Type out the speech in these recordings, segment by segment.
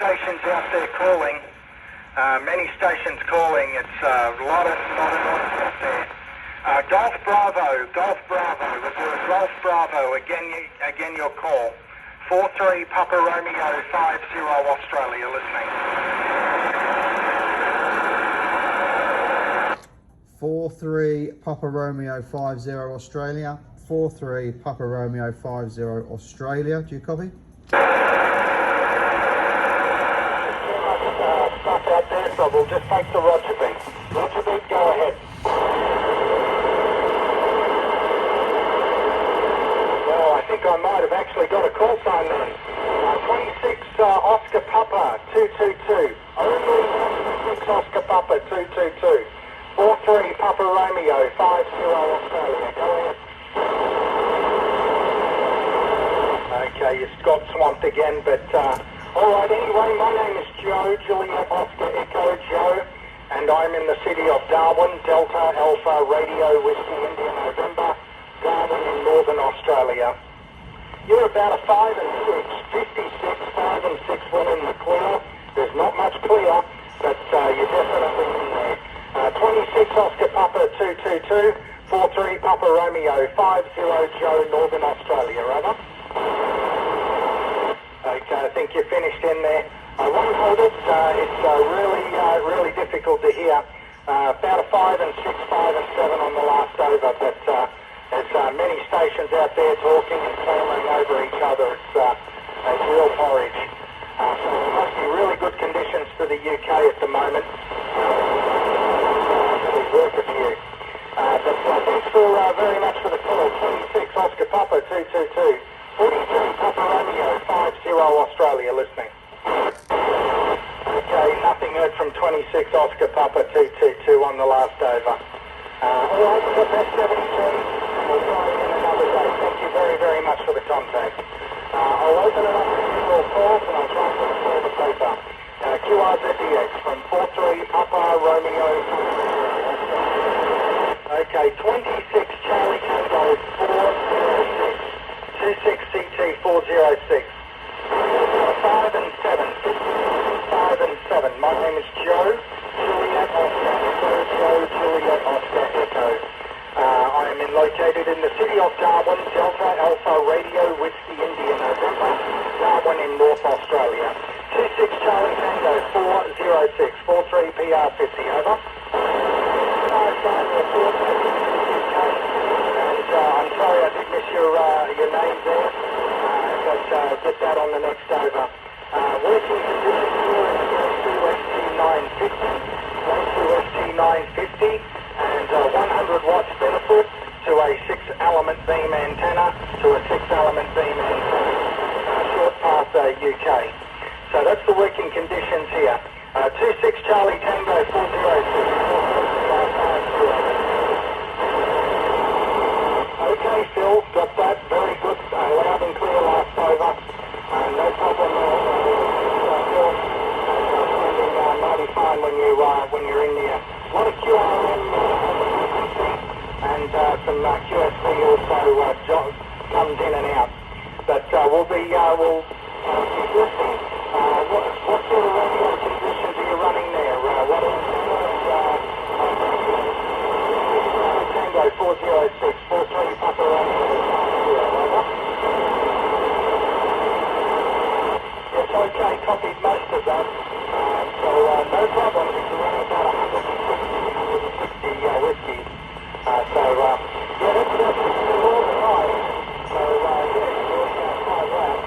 stations out there calling. Many stations calling. It's a lot of noise out there. Golf Bravo, reserve Golf Bravo, again your call. 43 Papa Romeo 50 Australia, listening. 43 Papa Romeo 50 Australia. 43 Papa Romeo 50 Australia. Do you copy? Stuff out there, so we'll just take the Roger beat. Roger beat, go ahead. Well, I think I might have actually got a call sign then. 26 Oscar Papa 222. Only 26 Oscar Papa 222. 43 Papa Romeo 50 Australia. Go ahead. Okay, you got swamped again, but alright, anyway, my name is Joe, Juliet Oscar Echo Joe, and I'm in the city of Darwin, Delta Alpha Radio Whiskey India November, Darwin in Northern Australia. You're about a 5 and 6, 56, 5 and 6 one in the clear. There's not much clear, but you're definitely in there. 26 Oscar Papa 222, 43 Papa Romeo 50 Joe, Northern Australia, over. Okay, I think you're finished in there. I won't hold it. It's really difficult to hear. About a 5 and 6, 5 and 7 on the last over, but there's many stations out there talking and clamoring over each other. It's real porridge. So there must be really good conditions for the UK at the moment. Really work with you. But thanks very much for the call. 26 Oscar Papa 222. 43 Papa Romeo 50 Australia, listening. Okay, nothing heard from 26 Oscar Papa 222 on the last over. Alright, we've got that 73. We'll try again another day. Thank you very much for the contact. I'll open it up to your calls and I'll try and put it through the paper. QRZDX from 43 Papa Romeo 50. Okay, 26 Charlie Tango 406. 26 CT 406. 5 and 7. 5 and 7. My name is Joe, Juliet Oscar Echo, Joe, Juliet Oscar Echo. I am located in the city of Darwin, Delta Alpha Radio Whiskey India November, Darwin in North Australia. 26 Charlie Tango 406, 43 PR 50, over. I'm sorry I did miss your name there, but get that on the next over. Working conditions here in 22ST 950, 22ST 950, and 100 watts benefit to a 6-element beam antenna, to a 6-element beam antenna, short path UK. So that's the working conditions here. 26 Charlie Tango 406. Okay, Phil, got that. Very good. Loud and clear last over. No problem. Phil, mighty fine when you're in there. A lot of QRM and some QSB also comes in and out. But we'll keep listening. What sort of radio conditions are you running there? What is Tango 406, 43 Papa Romeo 50, Yes, okay, copied most of that. So no problem, we can run about 160 whiskies. So yeah, that's all the time. So quite well.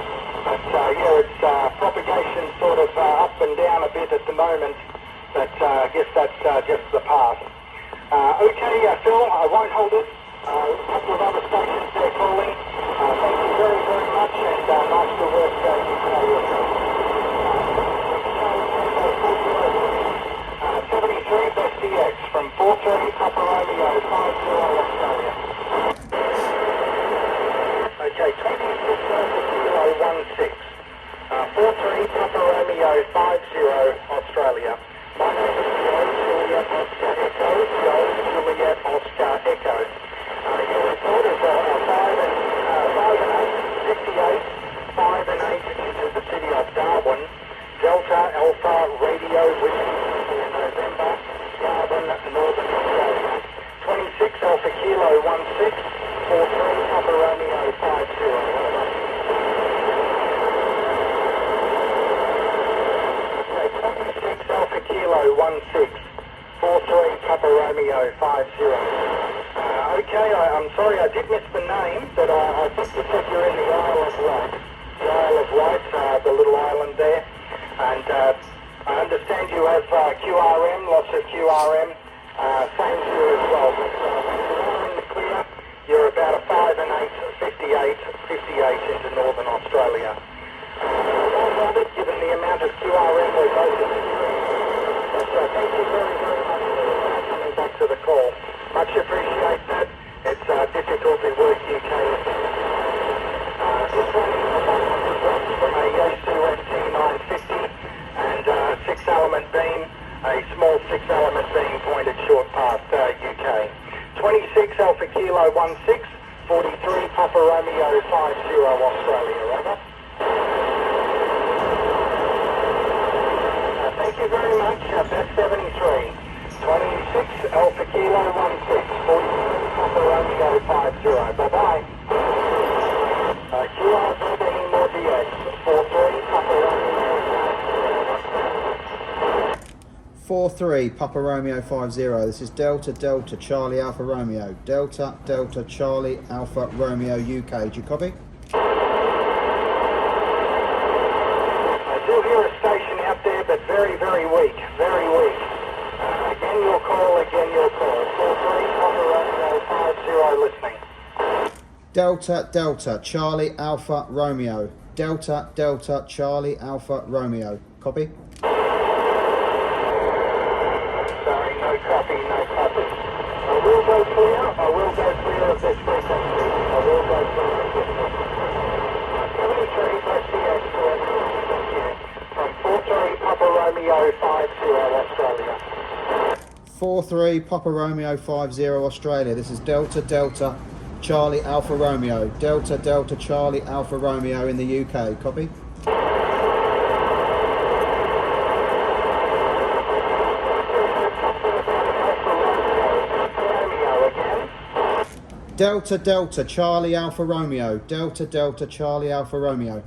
But yeah, it's propagation sort of up and down a bit at the moment. But I guess that's just the past. Okay, Phil, I won't hold it. A couple of other stations there calling. Thank you very much, and nice to work UK. 73 Best DX from 43 Papa Romeo 50 Australia. Okay, 26 Kilo 16. 43 Papa Romeo 50 Australia. My name is Joe, Juliet Oscar Echo, Joe, Juliet Oscar Echo. Your report is 5 and 8, 58, 5 and 8 into the city of Alpha Radio Whiskey November, Darwin, Northern Australia. 26 Alpha Kilo 16, 43 Papa Romeo 50. Okay, 26 Alpha Kilo 16, 43 Papa Romeo 50. Okay, I'm sorry I did miss the name, but I think you said you're in the Isle of Wight. The Isle of Wight, the little island there. And I understand you have QRM, lots of QRM. Same here as well. But when you are in the clear, you're about a 5 and 8, 58 into Northern Australia. Well noted, given the amount of QRM we're both experiencing. So thank you very, very much for coming back to the call. Much appreciate that. It's difficult in Work UK. This one is a 100 watts from a Yaesu FT950 and 6-element beam, a small 6-element beam pointed short past UK. 26 Alpha Kilo 16, 43 Papa Romeo 50 Australia, over. Thank you very much. That's 73. 26 Alpha Kilo 16, 43 Papa Romeo 50. Bye-bye. QR Being more DX, 43 Papa Romeo 50. 43 Papa Romeo 50. This is Delta Delta Charlie Alpha Romeo. Delta Delta Charlie Alpha Romeo UK. Do you copy? I do hear a station out there, but very, very weak. Very weak. Again your call, again your call. 43 Papa Romeo 50 listening. Delta Delta Charlie Alpha Romeo. Delta Delta Charlie Alpha Romeo. Copy? Sorry, no copy, no copy. I will go clear of this frequency. I will go clear of this frequency. 73 press DX to everyone. Thank you. From 43 Papa Romeo 50 Australia. 43 Papa Romeo 50 Australia. This is Delta Delta Charlie Alpha Romeo. Delta Delta Charlie Alpha Romeo in the UK. Copy? Delta Delta Charlie Alpha Romeo. Delta Delta Charlie Alpha Romeo.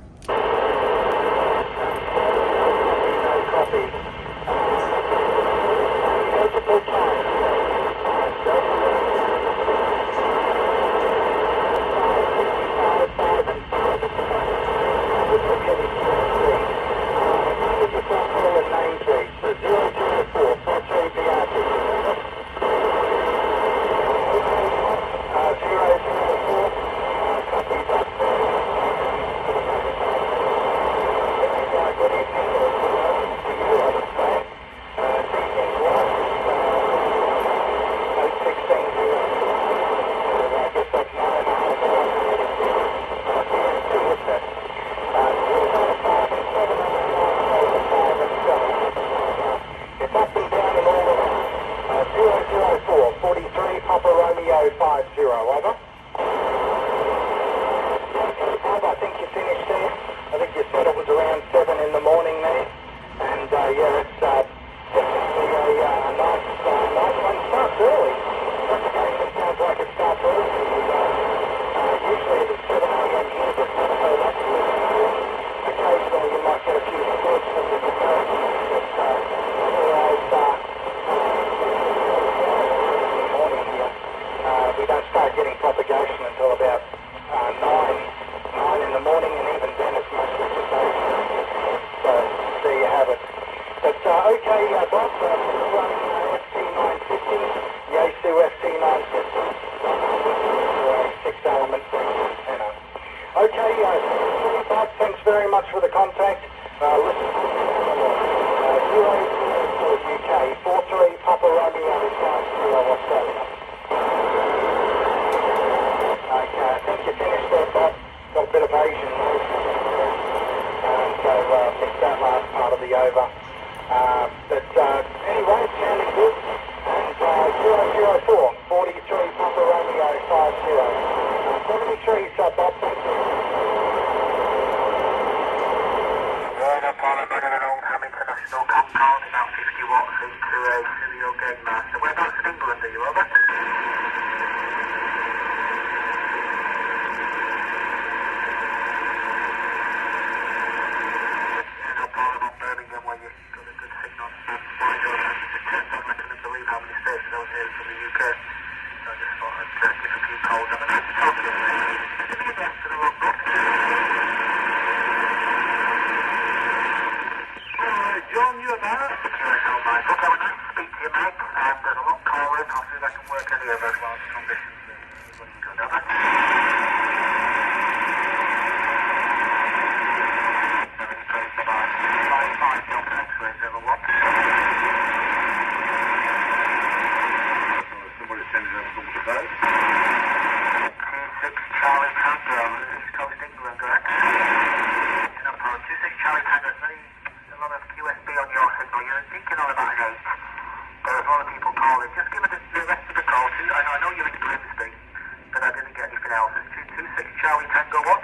USB on your signal. You're thinking on about an 8. There's a lot of people calling. Just give it the rest of the call. I know you're in Grimsby, but I didn't get anything else. It's 226 Charlie Tango 1.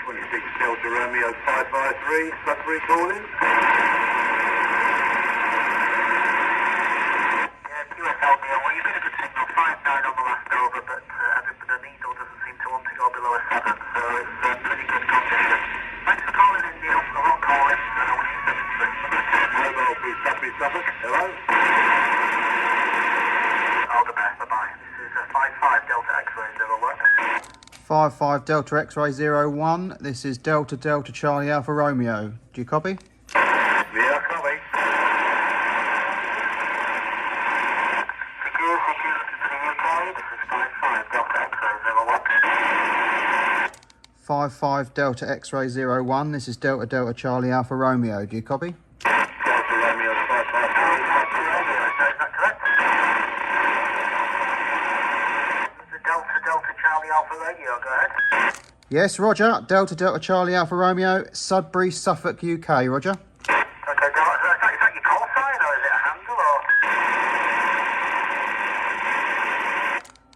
26 Delta Romeo 553, Sudbury calling. Yeah, QSL Neil, well you've been a good signal, 5-9 on the last over, but the needle doesn't seem to want to go below a 7, so it's pretty good condition. Thanks for calling in Neil, I won't call in, I know it's 7-3. Mobile through Sudbury, Suffolk, hello? All the best, bye-bye. This is 55 Delta X-ray 01. 55 Delta X-ray 01. This is Delta Delta Charlie Alpha Romeo. Do you copy? Yeah, copy. Security for the UK. This is 55 Delta X-ray 01. 55 Delta X-ray 01. This is Delta Delta Charlie Alpha Romeo. Do you copy? Delta Romeo 553. Is that correct? This is Delta Delta Charlie Alpha Radio. Go ahead. Yes, Roger. Delta Delta Charlie Alpha Romeo, Sudbury, Suffolk, UK. Roger. Okay, is that your call sign or is it a handle or?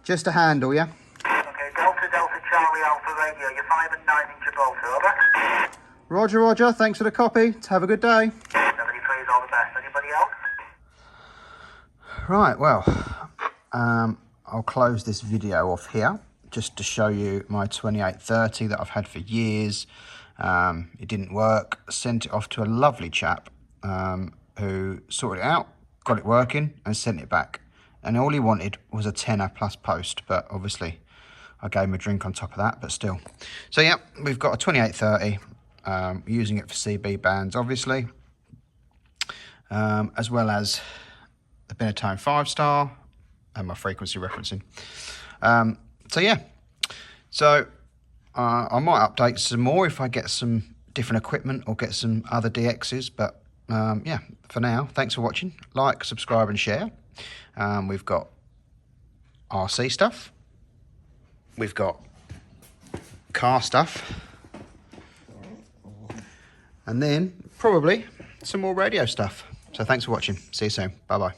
Just a handle, yeah? Okay, Delta Delta Charlie Alpha Radio. You're 5 and 9 in Gibraltar, over. Roger, Roger. Thanks for the copy. Have a good day. 73 is all the best. Anybody else? Right, well, I'll close this video off here just to show you my 2830 that I've had for years. It didn't work. Sent it off to a lovely chap who sorted it out, got it working and sent it back. And all he wanted was a tenner plus post, but obviously I gave him a drink on top of that, but still. So yeah, we've got a 2830, using it for CB bands, obviously, as well as the Binatone 5-star and my frequency referencing. So yeah, so I might update some more if I get some different equipment or get some other DXs, but yeah, for now, thanks for watching. Like, subscribe and share. We've got RC stuff, we've got car stuff, and then probably some more radio stuff. So thanks for watching. See you soon. Bye bye.